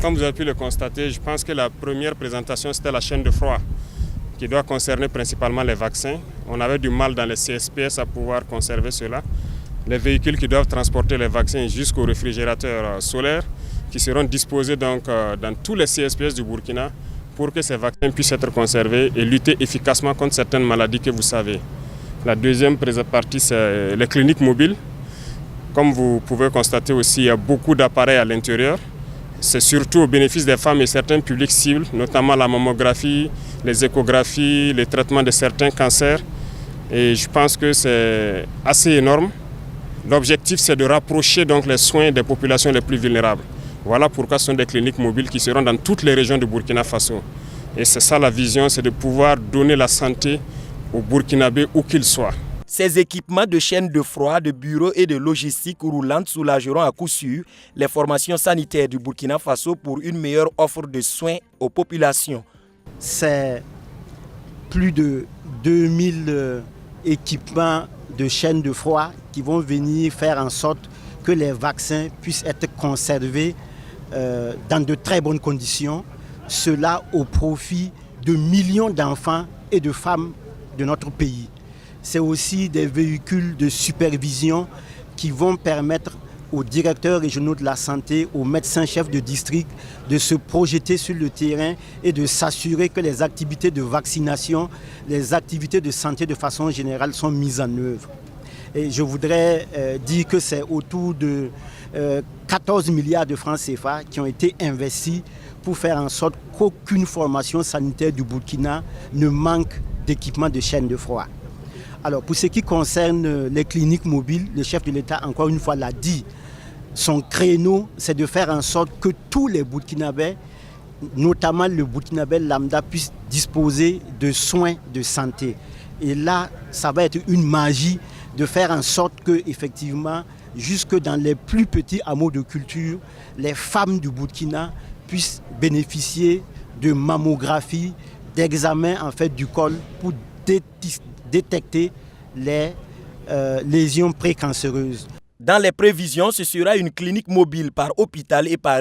comme vous avez pu le constater, je pense que la première présentation, c'était la chaîne de froid, qui doit concerner principalement les vaccins. On avait du mal dans les CSPS à pouvoir conserver cela. Les véhicules qui doivent transporter les vaccins jusqu'aux réfrigérateurs solaires, qui seront disposés donc dans tous les CSPS du Burkina pour que ces vaccins puissent être conservés et lutter efficacement contre certaines maladies que vous savez. La deuxième partie, c'est les cliniques mobiles. Comme vous pouvez constater aussi, il y a beaucoup d'appareils à l'intérieur. C'est surtout au bénéfice des femmes et certains publics cibles, notamment la mammographie, les échographies, les traitements de certains cancers. Et je pense que c'est assez énorme. L'objectif, c'est de rapprocher donc les soins des populations les plus vulnérables. Voilà pourquoi ce sont des cliniques mobiles qui seront dans toutes les régions du Burkina Faso. Et c'est ça la vision, c'est de pouvoir donner la santé aux Burkinabés où qu'ils soient. Ces équipements de chaînes de froid, de bureaux et de logistique roulante soulageront à coup sûr les formations sanitaires du Burkina Faso pour une meilleure offre de soins aux populations. C'est plus de 2000 équipements de chaînes de froid qui vont venir faire en sorte que les vaccins puissent être conservés dans de très bonnes conditions. Cela au profit de millions d'enfants et de femmes de notre pays. C'est aussi des véhicules de supervision qui vont permettre aux directeurs régionaux de la santé, aux médecins-chefs de district de se projeter sur le terrain et de s'assurer que les activités de vaccination, les activités de santé de façon générale sont mises en œuvre. Et je voudrais dire que c'est autour de 14 milliards de francs CFA qui ont été investis pour faire en sorte qu'aucune formation sanitaire du Burkina ne manque d'équipements de chaîne de froid. Alors pour ce qui concerne les cliniques mobiles, le chef de l'État encore une fois l'a dit, son créneau c'est de faire en sorte que tous les Burkinabés, notamment le Burkinabé lambda, puissent disposer de soins de santé. Et là, ça va être une magie de faire en sorte que, effectivement, jusque dans les plus petits hameaux de culture, les femmes du Burkina puissent bénéficier de mammographie, d'examens en fait du col pour détecter les lésions précancéreuses. Dans les prévisions, ce sera une clinique mobile par hôpital et par